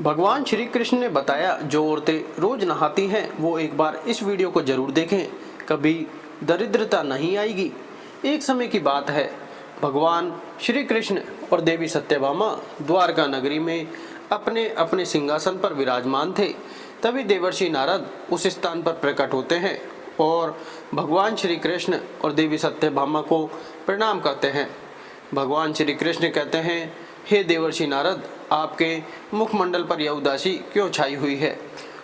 भगवान श्री कृष्ण ने बताया जो औरतें रोज नहाती हैं वो एक बार इस वीडियो को जरूर देखें, कभी दरिद्रता नहीं आएगी। एक समय की बात है, भगवान श्री कृष्ण और देवी सत्यभामा द्वारका नगरी में अपने अपने सिंहासन पर विराजमान थे। तभी देवर्षि नारद उस स्थान पर प्रकट होते हैं और भगवान श्री कृष्ण और देवी सत्यभामा को प्रणाम करते हैं। भगवान श्री कृष्ण कहते हैं, हे देवर्षि नारद, आपके मुखमंडल पर यह उदासी क्यों छाई हुई है।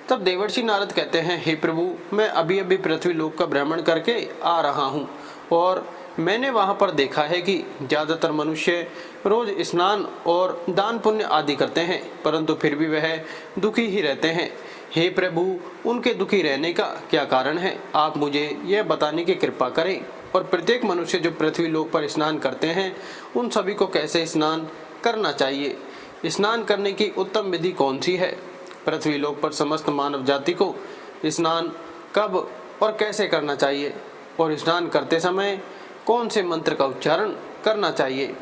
तब देवर्षि नारद कहते हैं, हे प्रभु, मैं अभी अभी पृथ्वी लोक का भ्रमण करके आ रहा हूँ और मैंने वहाँ पर देखा है कि ज़्यादातर मनुष्य रोज स्नान और दान पुण्य आदि करते हैं, परंतु फिर भी वह दुखी ही रहते हैं। हे प्रभु, उनके दुखी रहने का क्या कारण है, आप मुझे यह बताने की कृपा करें। और प्रत्येक मनुष्य जो पृथ्वी लोक पर स्नान करते हैं उन सभी को कैसे स्नान करना चाहिए, स्नान करने की उत्तम विधि कौन सी है, पृथ्वी लोक पर समस्त मानव जाति को स्नान कब और कैसे करना चाहिए और स्नान करते समय कौन से मंत्र का उच्चारण करना चाहिए।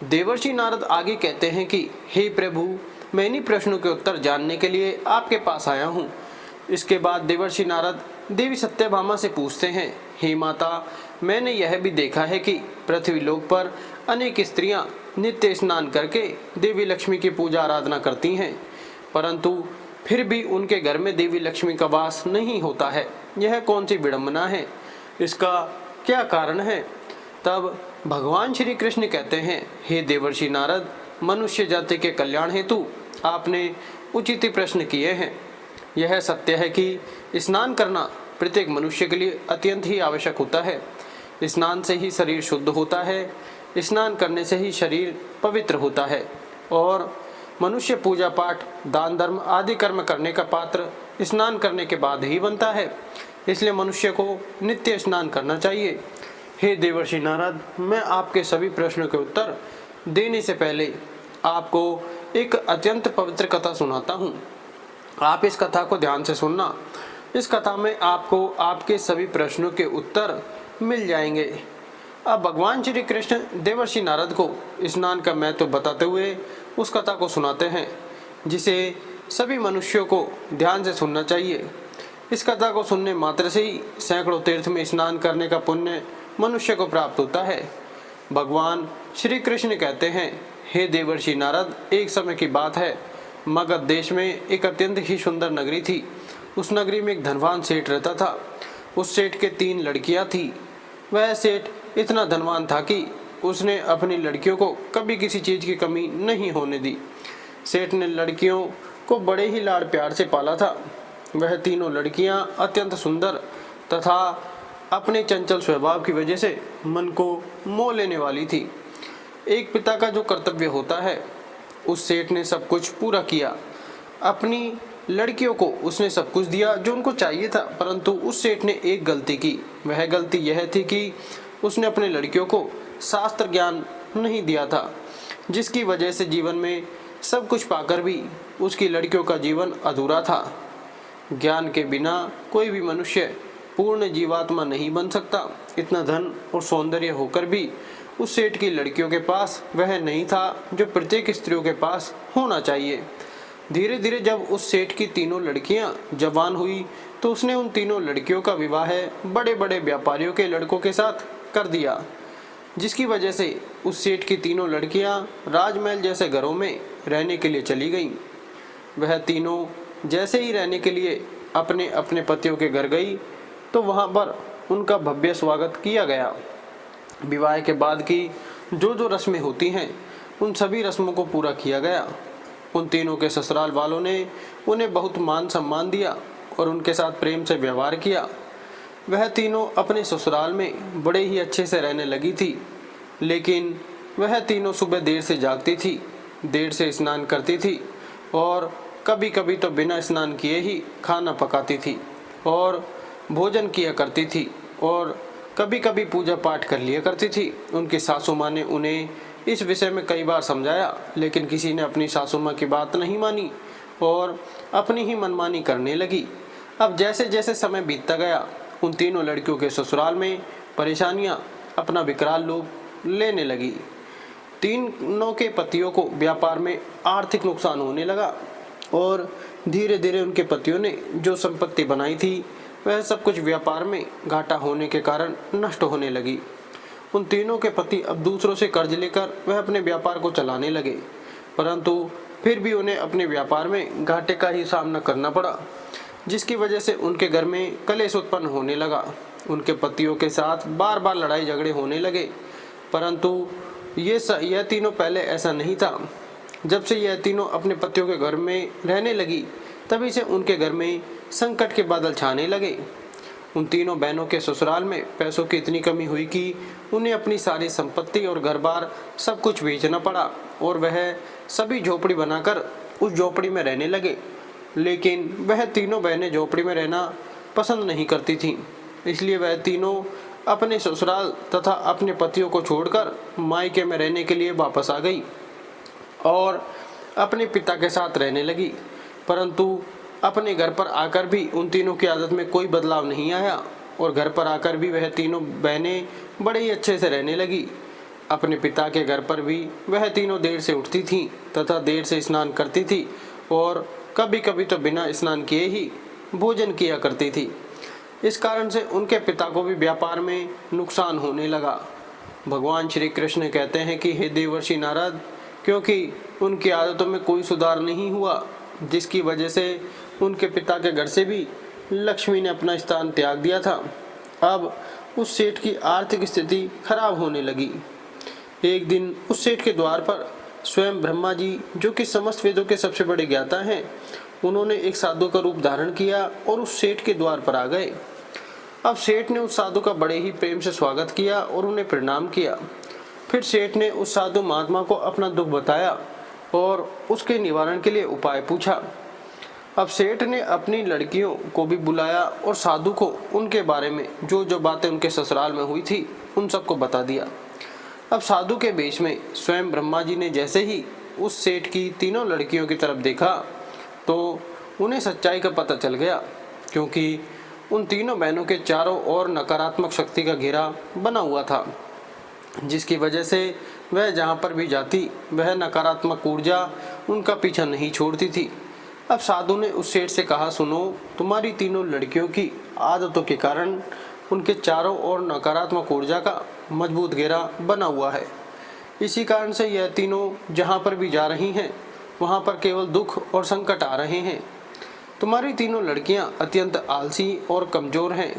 देवर्षि नारद आगे कहते हैं कि हे प्रभु, मैं इन्हीं प्रश्नों के उत्तर जानने के लिए आपके पास आया हूँ। इसके बाद देवर्षि नारद देवी सत्यभामा से पूछते हैं, हे माता, मैंने यह भी देखा है कि पृथ्वी लोक पर अनेक स्त्रियां नित्य स्नान करके देवी लक्ष्मी की पूजा आराधना करती हैं, परंतु फिर भी उनके घर में देवी लक्ष्मी का वास नहीं होता है। यह कौन सी विडंबना है, इसका क्या कारण है। तब भगवान श्री कृष्ण कहते हैं, हे देवर्षि नारद, मनुष्य जाति के कल्याण हेतु आपने उचित प्रश्न किए हैं। यह सत्य है कि स्नान करना प्रत्येक मनुष्य के लिए अत्यंत ही आवश्यक होता है। स्नान से ही शरीर शुद्ध होता है, स्नान करने से ही शरीर पवित्र होता है और मनुष्य पूजा पाठ, दान धर्म आदि कर्म करने का पात्र स्नान करने के बाद ही बनता है। इसलिए मनुष्य को नित्य स्नान करना चाहिए। हे देवर्षि नारद, मैं आपके सभी प्रश्नों के उत्तर देने से पहले आपको एक अत्यंत पवित्र कथा सुनाता हूँ। आप इस कथा को ध्यान से सुनना। इस कथा में आपको आपके सभी प्रश्नों के उत्तर मिल जाएंगे। अब भगवान श्री कृष्ण देवर्षि नारद को स्नान का महत्व बताते हुए उस कथा को सुनाते हैं, जिसे सभी मनुष्यों को ध्यान से सुनना चाहिए। इस कथा को सुनने मात्र से ही सैकड़ों तीर्थ में स्नान करने का पुण्य मनुष्य को प्राप्त होता है। भगवान श्री कृष्ण कहते हैं, हे देवर्षि नारद, एक समय की बात है, मगध देश में एक अत्यंत ही सुंदर नगरी थी। उस नगरी में एक धनवान सेठ रहता था। उस सेठ के 3 लड़कियां थी। वह सेठ इतना धनवान था कि उसने अपनी लड़कियों को कभी किसी चीज़ की कमी नहीं होने दी। सेठ ने लड़कियों को बड़े ही लाड़ प्यार से पाला था। वह तीनों लड़कियां अत्यंत सुंदर तथा अपने चंचल स्वभाव की वजह से मन को मोह लेने वाली थी। एक पिता का जो कर्तव्य होता है, उस सेठ ने सब कुछ पूरा किया। अपनी लड़कियों को उसने सब कुछ दिया जो उनको चाहिए था, परंतु उस सेठ ने एक गलती की। वह गलती यह थी कि उसने अपने लड़कियों को शास्त्र ज्ञान नहीं दिया था, जिसकी वजह से जीवन में सब कुछ पाकर भी उसकी लड़कियों का जीवन अधूरा था। ज्ञान के बिना कोई भी मनुष्य पूर्ण जीवात्मा नहीं बन सकता। इतना धन और सौंदर्य होकर भी उस सेठ की लड़कियों के पास वह नहीं था जो प्रत्येक स्त्रियों के पास होना चाहिए। धीरे धीरे जब उस सेठ की तीनों लड़कियां जवान हुई तो उसने उन तीनों लड़कियों का विवाह बड़े बड़े व्यापारियों के लड़कों के साथ कर दिया, जिसकी वजह से उस सेठ की तीनों लड़कियां राजमहल जैसे घरों में रहने के लिए चली गईं। वह तीनों जैसे ही रहने के लिए अपने अपने पतियों के घर गई तो वहां पर उनका भव्य स्वागत किया गया। विवाह के बाद की जो जो रस्में होती हैं उन सभी रस्मों को पूरा किया गया। उन तीनों के ससुराल वालों ने उन्हें बहुत मान सम्मान दिया और उनके साथ प्रेम से व्यवहार किया। वह तीनों अपने ससुराल में बड़े ही अच्छे से रहने लगी थी, लेकिन वह तीनों सुबह देर से जागती थी, देर से स्नान करती थी और कभी कभी तो बिना स्नान किए ही खाना पकाती थी और भोजन किया करती थी और कभी कभी पूजा पाठ कर लिया करती थी। उनकी सासू माँ ने उन्हें इस विषय में कई बार समझाया, लेकिन किसी ने अपनी सासू माँ की बात नहीं मानी और अपनी ही मनमानी करने लगी। अब जैसे जैसे समय बीतता गया, उन तीनों लड़कियों के ससुराल में परेशानियां अपना विकराल रूप लेने लगी। तीनों के पतियों को व्यापार में आर्थिक नुकसान होने लगा। और धीरे धीरे उनके पतियों ने जो संपत्ति बनाई थी वह सब कुछ व्यापार में घाटा होने के कारण नष्ट होने लगी। उन तीनों के पति अब दूसरों से कर्ज लेकर वह अपने व्यापार को चलाने लगे, परंतु फिर भी उन्हें अपने व्यापार में घाटे का ही सामना करना पड़ा, जिसकी वजह से उनके घर में कलेश उत्पन्न होने लगा। उनके पतियों के साथ बार बार लड़ाई झगड़े होने लगे, परंतु यह तीनों पहले ऐसा नहीं था। जब से यह तीनों अपने पतियों के घर में रहने लगी तभी से उनके घर में संकट के बादल छाने लगे। उन तीनों बहनों के ससुराल में पैसों की इतनी कमी हुई कि उन्हें अपनी सारी संपत्ति और घर बार सब कुछ बेचना पड़ा और वह सभी झोपड़ी बनाकर उस झोपड़ी में रहने लगे। लेकिन वह तीनों बहनें झोपड़ी में रहना पसंद नहीं करती थीं, इसलिए वह तीनों अपने ससुराल तथा अपने पतियों को छोड़कर मायके में रहने के लिए वापस आ गई और अपने पिता के साथ रहने लगी। परंतु अपने घर पर आकर भी उन तीनों की आदत में कोई बदलाव नहीं आया और घर पर आकर भी वह तीनों बहनें बड़े ही अच्छे से रहने लगी। अपने पिता के घर पर भी वह तीनों देर से उठती थीं तथा देर से स्नान करती थी और कभी कभी तो बिना स्नान किए ही भोजन किया करती थी। इस कारण से उनके पिता को भी व्यापार में नुकसान होने लगा। भगवान श्री कृष्ण कहते हैं कि हे देवर्षि नारद, क्योंकि उनकी आदतों में कोई सुधार नहीं हुआ, जिसकी वजह से उनके पिता के घर से भी लक्ष्मी ने अपना स्थान त्याग दिया था। अब उस सेठ की आर्थिक स्थिति खराब होने लगी। एक दिन उस सेठ के द्वार पर स्वयं ब्रह्मा जी, जो कि समस्त वेदों के सबसे बड़े ज्ञाता हैं, उन्होंने एक साधु का रूप धारण किया और उस सेठ के द्वार पर आ गए। अब सेठ ने उस साधु का बड़े ही प्रेम से स्वागत किया और उन्हें प्रणाम किया। फिर सेठ ने उस साधु महात्मा को अपना दुख बताया और उसके निवारण के लिए उपाय पूछा। अब सेठ ने अपनी लड़कियों को भी बुलाया और साधु को उनके बारे में जो जो बातें उनके ससुराल में हुई थी उन सबको बता दिया। अब साधु के बेश में स्वयं ब्रह्मा जी ने जैसे ही उस सेठ की तीनों लड़कियों की तरफ देखा तो उन्हें सच्चाई का पता चल गया, क्योंकि उन तीनों बहनों के चारों ओर नकारात्मक शक्ति का घेरा बना हुआ था, जिसकी वजह से वह जहाँ पर भी जाती वह नकारात्मक ऊर्जा उनका पीछा नहीं छोड़ती थी। अब साधु ने उस सेठ से कहा, सुनो, तुम्हारी तीनों लड़कियों की आदतों के कारण उनके चारों ओर नकारात्मक ऊर्जा का मजबूत घेरा बना हुआ है। इसी कारण से यह तीनों जहाँ पर भी जा रही हैं वहाँ पर केवल दुख और संकट आ रहे हैं। तुम्हारी तीनों लड़कियाँ अत्यंत आलसी और कमज़ोर हैं,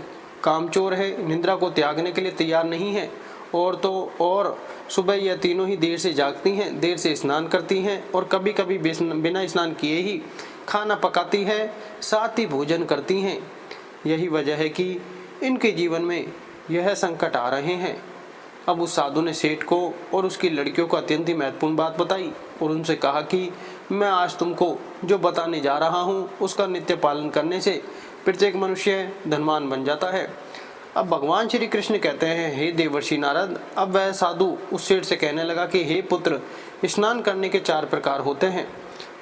कामचोर है, निद्रा को त्यागने के लिए तैयार नहीं हैं और सुबह यह तीनों ही देर से जागती हैं, देर से स्नान करती हैं और कभी कभी बिना स्नान किए ही खाना पकाती है, साथ ही भोजन करती हैं। यही वजह है कि इनके जीवन में यह संकट आ रहे हैं। अब उस साधु ने सेठ को और उसकी लड़कियों को अत्यंत ही महत्वपूर्ण बात बताई और उनसे कहा कि मैं आज तुमको जो बताने जा रहा हूँ उसका नित्य पालन करने से प्रत्येक मनुष्य धनवान बन जाता है। अब भगवान श्री कृष्ण कहते हैं, हे देवर्षि नारद, अब वह साधु उस सेठ से कहने लगा कि हे पुत्र, स्नान करने के 4 प्रकार होते हैं।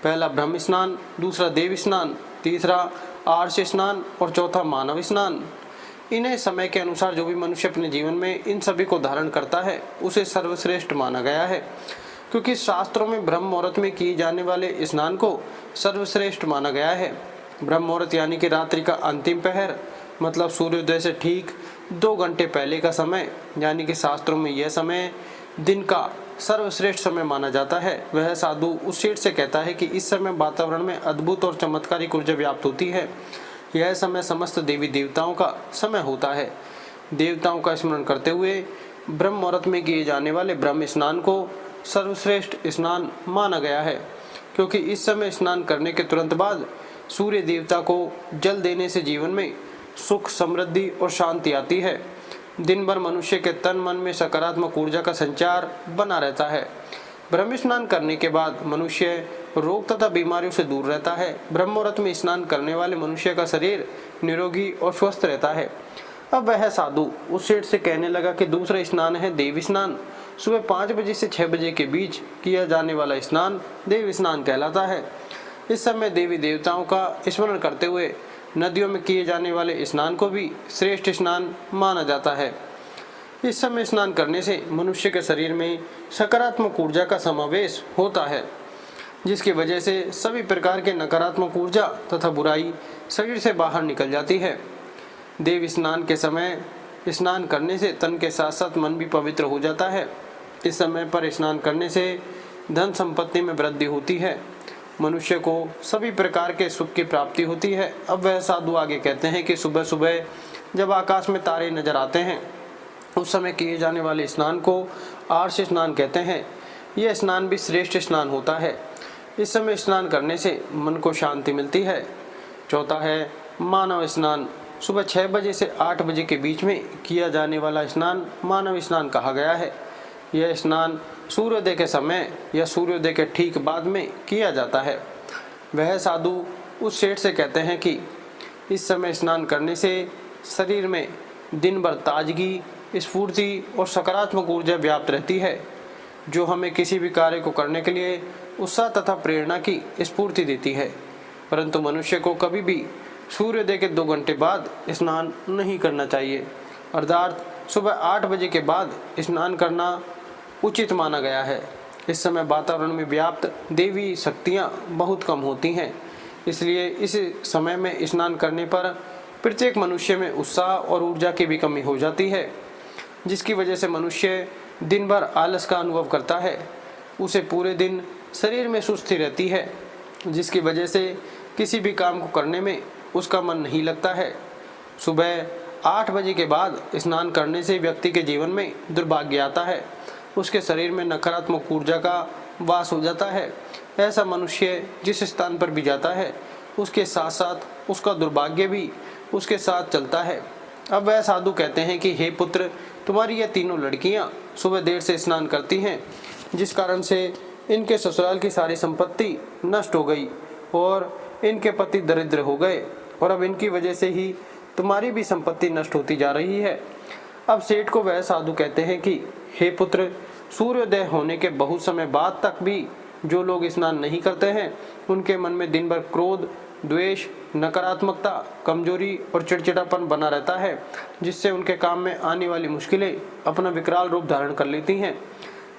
पहला ब्रह्म स्नान, दूसरा देव स्नान, तीसरा आर्ष स्नान और चौथा मानव स्नान। इन्हें समय के अनुसार जो भी मनुष्य अपने जीवन में इन सभी को धारण करता है उसे सर्वश्रेष्ठ माना गया है, क्योंकि शास्त्रों में ब्रह्म मुहूर्त में किए जाने वाले स्नान को सर्वश्रेष्ठ माना गया है। ब्रह्म मुहूर्त यानी कि रात्रि का अंतिम पहर, मतलब सूर्योदय से ठीक 2 घंटे पहले का समय, यानी कि शास्त्रों में यह समय दिन का सर्वश्रेष्ठ समय माना जाता है। वह साधु उस सेठ से कहता है कि इस समय वातावरण में अद्भुत और चमत्कारिक ऊर्जा व्याप्त होती है। यह समय समस्त देवी देवताओं का समय होता है। देवताओं का स्मरण करते हुए ब्रह्म मुहूर्त में किए जाने वाले ब्रह्म स्नान को सर्वश्रेष्ठ स्नान माना गया है, क्योंकि इस समय स्नान करने के तुरंत बाद सूर्य देवता को जल देने से जीवन में सुख, समृद्धि और शांति आती है। दिन भर मनुष्य के तन मन में सकारात्मक ऊर्जा का संचार बना रहता है। ब्रह्म स्नान करने के बाद मनुष्य रोग तथा बीमारियों से दूर रहता है। ब्रह्म मुहूर्त में स्नान करने वाले मनुष्य का शरीर निरोगी और स्वस्थ रहता है। अब वह साधु उस सेठ से कहने लगा कि दूसरा स्नान है देव स्नान। सुबह 5 बजे से 6 बजे के बीच किया जाने वाला स्नान देव स्नान कहलाता है। इस समय देवी देवताओं का स्मरण करते हुए नदियों में किए जाने वाले स्नान को भी श्रेष्ठ स्नान माना जाता है। इस समय स्नान करने से मनुष्य के शरीर में सकारात्मक ऊर्जा का समावेश होता है, जिसकी वजह से सभी प्रकार के नकारात्मक ऊर्जा तथा बुराई शरीर से बाहर निकल जाती है। देव स्नान के समय स्नान करने से तन के साथ साथ मन भी पवित्र हो जाता है। इस समय पर स्नान करने से धन संपत्ति में वृद्धि होती है, मनुष्य को सभी प्रकार के सुख की प्राप्ति होती है। अब वह साधु आगे कहते हैं कि सुबह सुबह जब आकाश में तारे नजर आते हैं उस समय किए जाने वाले स्नान को आर्ष स्नान कहते हैं। यह स्नान भी श्रेष्ठ स्नान होता है। इस समय स्नान करने से मन को शांति मिलती है। चौथा है मानव स्नान। सुबह 6 बजे से 8 बजे के बीच में किया जाने वाला स्नान मानव स्नान कहा गया है। यह स्नान सूर्योदय के समय या सूर्योदय के ठीक बाद में किया जाता है। वह साधु उस सेठ से कहते हैं कि इस समय स्नान करने से शरीर में दिन भर ताजगी, स्फूर्ति और सकारात्मक ऊर्जा व्याप्त रहती है, जो हमें किसी भी कार्य को करने के लिए उत्साह तथा प्रेरणा की स्फूर्ति देती है। परंतु मनुष्य को कभी भी सूर्योदय के 2 घंटे बाद स्नान नहीं करना चाहिए, अर्थात सुबह 8 बजे के बाद स्नान करना उचित माना गया है। इस समय वातावरण में व्याप्त देवी शक्तियाँ बहुत कम होती हैं, इसलिए इस समय में स्नान करने पर प्रत्येक मनुष्य में उत्साह और ऊर्जा की भी कमी हो जाती है, जिसकी वजह से मनुष्य दिन भर आलस का अनुभव करता है। उसे पूरे दिन शरीर में सुस्ती रहती है, जिसकी वजह से किसी भी काम को करने में उसका मन नहीं लगता है। सुबह 8 बजे के बाद स्नान करने से व्यक्ति के जीवन में दुर्भाग्य आता है, उसके शरीर में नकारात्मक ऊर्जा का वास हो जाता है। ऐसा मनुष्य जिस स्थान पर भी जाता है उसके साथ साथ उसका दुर्भाग्य भी उसके साथ चलता है। अब वह साधु कहते हैं कि हे पुत्र, तुम्हारी यह तीनों लड़कियां सुबह देर से स्नान करती हैं, जिस कारण से इनके ससुराल की सारी संपत्ति नष्ट हो गई और इनके पति दरिद्र हो गए, और अब इनकी वजह से ही तुम्हारी भी संपत्ति नष्ट होती जा रही है। अब सेठ को वह साधु कहते हैं कि हे पुत्र, सूर्योदय होने के बहुत समय बाद तक भी जो लोग स्नान नहीं करते हैं उनके मन में दिन भर क्रोध, द्वेष, नकारात्मकता, कमजोरी और चिड़चिड़ापन बना रहता है, जिससे उनके काम में आने वाली मुश्किलें अपना विकराल रूप धारण कर लेती हैं।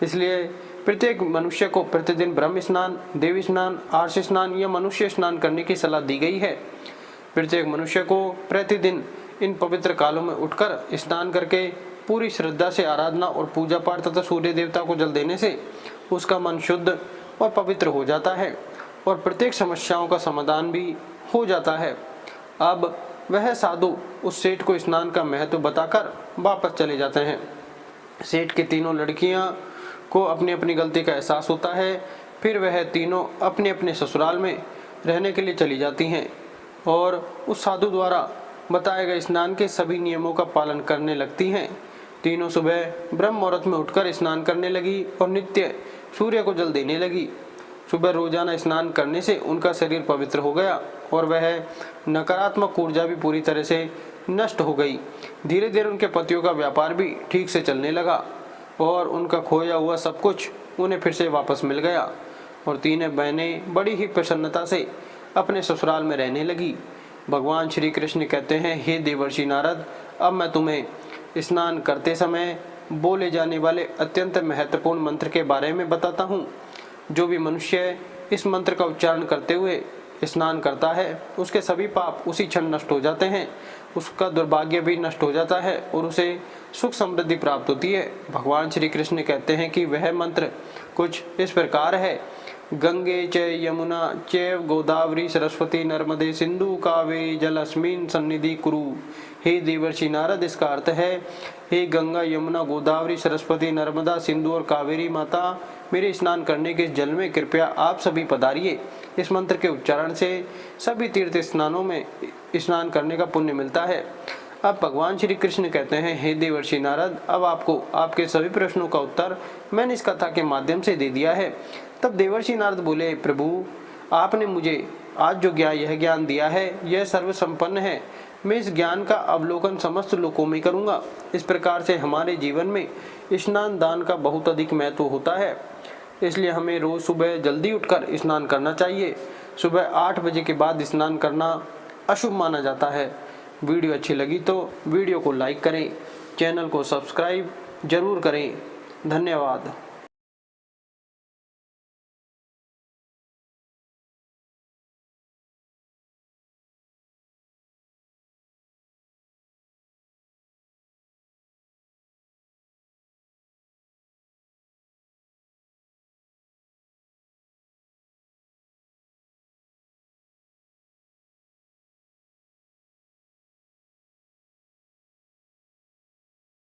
इसलिए प्रत्येक मनुष्य को प्रतिदिन ब्रह्म स्नान, देवी स्नान, आर्ष स्नान या मनुष्य स्नान करने की सलाह दी गई है। प्रत्येक मनुष्य को प्रतिदिन इन पवित्र कालों में उठकर स्नान करके पूरी श्रद्धा से आराधना और पूजा पाठ तथा सूर्य देवता को जल देने से उसका मन शुद्ध और पवित्र हो जाता है और प्रत्येक समस्याओं का समाधान भी हो जाता है। अब वह साधु उस सेठ को स्नान का महत्व बताकर वापस चले जाते हैं। सेठ की तीनों लड़कियां को अपनी अपनी गलती का एहसास होता है। फिर वह तीनों अपने अपने ससुराल में रहने के लिए चली जाती हैं और उस साधु द्वारा बताए गए स्नान के सभी नियमों का पालन करने लगती हैं। तीनों सुबह ब्रह्म मुहूर्त में उठकर स्नान करने लगी और नित्य सूर्य को जल देने लगी। सुबह रोजाना स्नान करने से उनका शरीर पवित्र हो गया और वह नकारात्मक ऊर्जा भी पूरी तरह से नष्ट हो गई। धीरे धीरे उनके पतियों का व्यापार भी ठीक से चलने लगा और उनका खोया हुआ सब कुछ उन्हें फिर से वापस मिल गया और तीनों बहनें बड़ी ही प्रसन्नता से अपने ससुराल में रहने लगी। भगवान श्री कृष्ण कहते हैं, हे देवर्षि नारद, अब मैं तुम्हें स्नान करते समय बोले जाने वाले अत्यंत महत्वपूर्ण मंत्र के बारे में बताता हूँ। जो भी मनुष्य इस मंत्र का उच्चारण करते हुए स्नान करता है उसके सभी पाप उसी क्षण नष्ट हो जाते हैं, उसका दुर्भाग्य भी नष्ट हो जाता है और उसे सुख समृद्धि प्राप्त होती है। भगवान श्री कृष्ण कहते हैं कि वह मंत्र कुछ इस प्रकार है, गंगे च यमुना चैव गोदावरी सरस्वती नर्मदे सिंधु कावेरी जलस्मिन सन्निधि कुरु। हे देवर्षि नारद, इसका अर्थ है, हे गंगा, यमुना, गोदावरी, सरस्वती, नर्मदा, सिंधु और कावेरी माता, मेरे स्नान करने के जल में कृपया आप सभी पधारिए। इस मंत्र के उच्चारण से सभी तीर्थ स्नानों में स्नान करने का पुण्य मिलता है। अब भगवान श्री कृष्ण कहते हैं, हे देवर्षि नारद, अब आपको आपके सभी प्रश्नों का उत्तर मैंने इस कथा के माध्यम से दे दिया है। तब देवर्षि नारद बोले, प्रभु, आपने मुझे आज जो यह ज्ञान दिया है यह सर्वसंपन्न है। मैं इस ज्ञान का अवलोकन समस्त लोकों में करूँगा। इस प्रकार से हमारे जीवन में स्नान दान का बहुत अधिक महत्व होता है, इसलिए हमें रोज सुबह जल्दी उठकर स्नान करना चाहिए। सुबह 8 बजे के बाद स्नान करना अशुभ माना जाता है। वीडियो अच्छी लगी तो वीडियो को लाइक करें, चैनल को सब्सक्राइब जरूर करें। धन्यवाद।